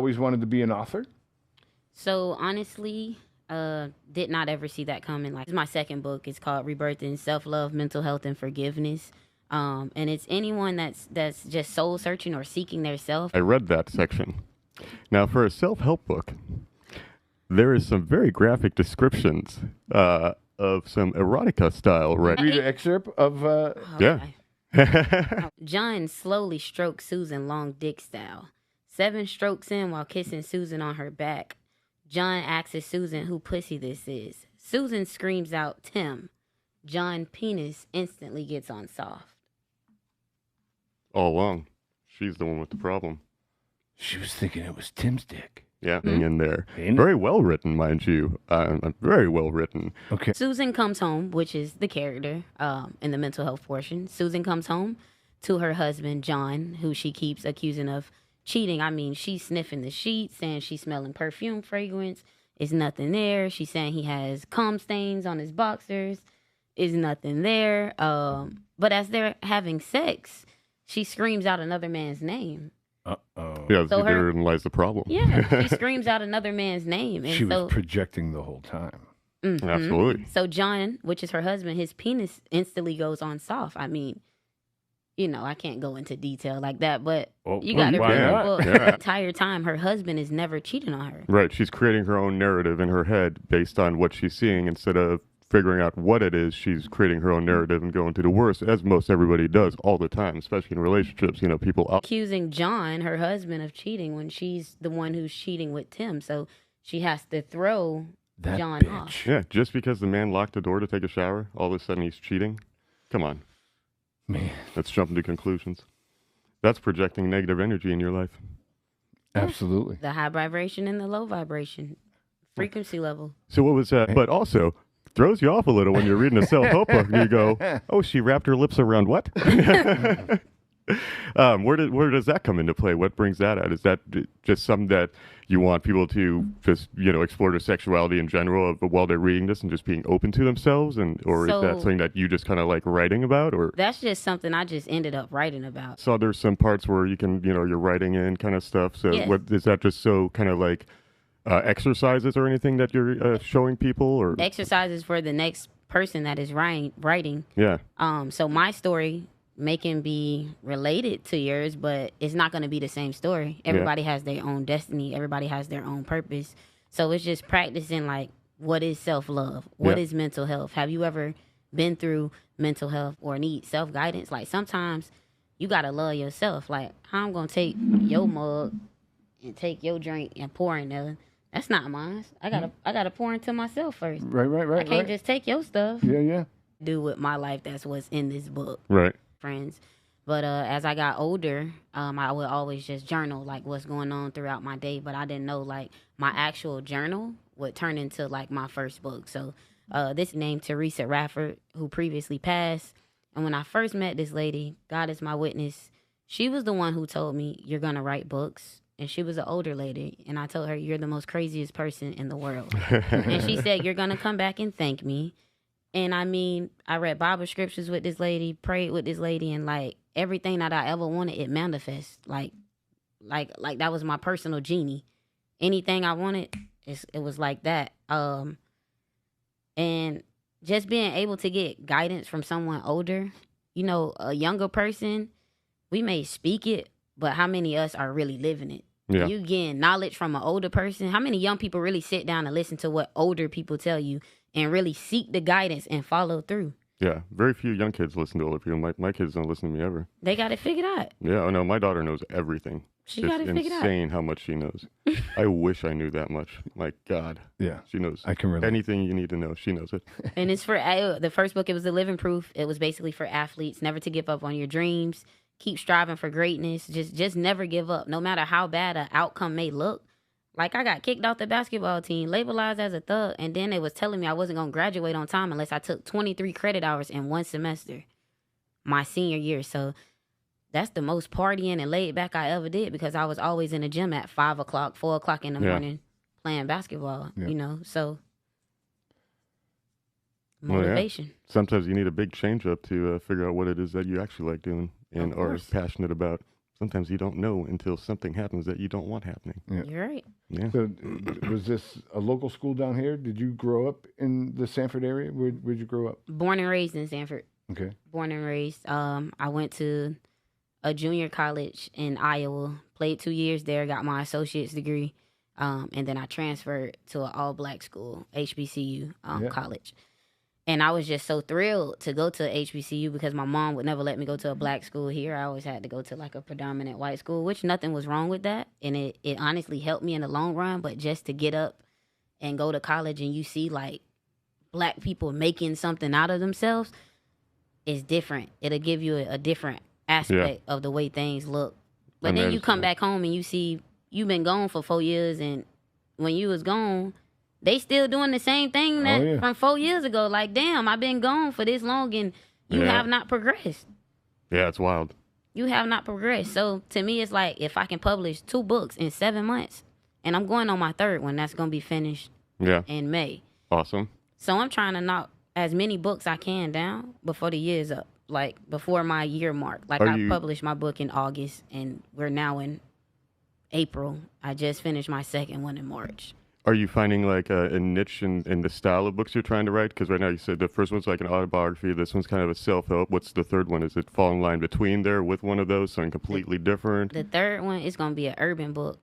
always wanted to be an author? So honestly, did not ever see that coming. Like, it's my second book. It's called Rebirthing Self Love, Mental Health, and Forgiveness. And it's anyone that's just soul searching or seeking their self. I read that section. Now, for a self-help book, there is some very graphic descriptions of some erotica style writing. Read an excerpt of... Yeah. John slowly stroked Susan long dick style. 7 strokes in while kissing Susan on her back. John asks Susan who pussy this is. Susan screams out, Tim. John penis instantly gets on soft. All along, she's the one with the problem. She was thinking it was Tim's dick. Yeah, in there. Very well written, mind you. Very well written. Okay. Susan comes home, which is the character in the mental health portion. Susan comes home to her husband, John, who she keeps accusing of cheating. I mean, she's sniffing the sheets, saying she's smelling perfume fragrance. It's nothing there. She's saying he has cum stains on his boxers. Is nothing there. But as they're having sex, she screams out another man's name. Uh-oh. Yeah, So therein lies the problem. Yeah, she screams out another man's name. And She so, was projecting the whole time. Absolutely. So John, which is her husband, his penis instantly goes on soft. I mean, you know, I can't go into detail like that, but you got to why not? remember Yeah. the entire time her husband is never cheating on her. Right, she's creating her own narrative in her head based on what she's seeing instead of figuring out what it is. She's creating her own narrative and going to the worst, as most everybody does all the time, especially in relationships. You know, people Accusing John, her husband, of cheating when she's the one who's cheating with Tim. So she has to throw That John bitch. off. Yeah, just because the man locked the door to take a shower, all of a sudden he's cheating? Come on. Man, Let's jump to conclusions. That's projecting negative energy in your life. absolutely. The high vibration and the low vibration frequency level. So what was that? But also, throws you off a little when you're reading a self-help book and you go, oh, she wrapped her lips around what? Where does that come into play? What brings that out? Is that just something that you want people to just, you know, explore their sexuality in general while they're reading this and just being open to themselves? Or is that something that you just kind of like writing about? Or That's just something I just ended up writing about. so there's some parts where you can, you know, you're writing in kind of stuff. So Yes. what is that just so kind of like exercises or anything that you're showing people? Or Exercises for the next person that is writing. Yeah. So my story may can be related to yours, but it's not going to be the same story. Everybody has their own destiny. Everybody has their own purpose. So it's just practicing, like, what is self-love? What is mental health? Have you ever been through mental health or need self-guidance? Like, sometimes you got to love yourself. Like, how I'm going to take your mug and take your drink and pour in there. That's not mine. I gotta pour into myself first. Right. I can't just take your stuff. Yeah. Do with my life. That's what's in this book. Right. Friends. But as I got older, I would always just journal like what's going on throughout my day. But I didn't know like my actual journal would turn into like my first book. So this named Teresa Rafford, who previously passed. And when I first met this lady, God is my witness, she was the one who told me, you're going to write books. And she was an older lady. And I told her, you're the most craziest person in the world. And she said, you're going to come back and thank me. And I mean, I read Bible scriptures with this lady, prayed with this lady, and like everything that I ever wanted, it manifests. Like that was my personal genie. Anything I wanted, it was like that. And just being able to get guidance from someone older, you know, a younger person, we may speak it, but how many of us are really living it? Yeah. You getting knowledge from an older person. How many young people really sit down and listen to what older people tell you and really seek the guidance and follow through? Yeah, very few young kids listen to older people. My kids don't listen to me ever. They got it figured out. Yeah, no, my daughter knows everything. She got it figured out. It's insane how much she knows. I wish I knew that much. Like, God. Yeah. She knows I can relate. anything you need to know. She knows it. And it's for the first book. It was the living proof. It was basically for athletes, never to give up on your dreams. Keep striving for greatness. Just never give up, no matter how bad an outcome may look. Like, I got kicked off the basketball team, labelized as a thug, and then they was telling me I wasn't going to graduate on time unless I took 23 credit hours in one semester, my senior year. So that's the most partying and laid back I ever did, because I was always in the gym at 5 o'clock, 4 o'clock in the morning playing basketball, you know, so motivation. Well, yeah. Sometimes you need a big change up to figure out what it is that you actually like doing and are passionate about. sometimes you don't know until something happens that you don't want happening. Yeah. You're right. Yeah. So, was this a local school down here? Did you grow up in the Sanford area? Where'd you grow up? Born and raised in Sanford. Okay. Born and raised. I went to a junior college in Iowa. Played 2 years there. Got my associate's degree. And then I transferred to an all-black school, HBCU college. And I was just so thrilled to go to HBCU because my mom would never let me go to a black school here. I always had to go to like a predominant white school, which nothing was wrong with that. And it honestly helped me in the long run. But just to get up and go to college and you see like black people making something out of themselves is different. It'll give you a different aspect of the way things look. But And then you come back home and you see you've been gone for 4 years, and when you was gone, they still doing the same thing that from 4 years ago. Like, damn, I've been gone for this long, and you have not progressed. Yeah, it's wild. You have not progressed. So to me, it's like if I can publish 2 books in 7 months, and I'm going on my 3rd one, that's gonna be finished in May. Awesome. So I'm trying to knock as many books I can down before the year's up, like before my year mark. Like I published my book in August, and we're now in April. I just finished my 2nd one in March. Are you finding like a niche in the style of books you're trying to write? Because right now you said the first one's like an autobiography. This one's kind of a self-help. What's the 3rd one? Is it fall in line between there with one of those, something completely different? The 3rd one is going to be an urban book.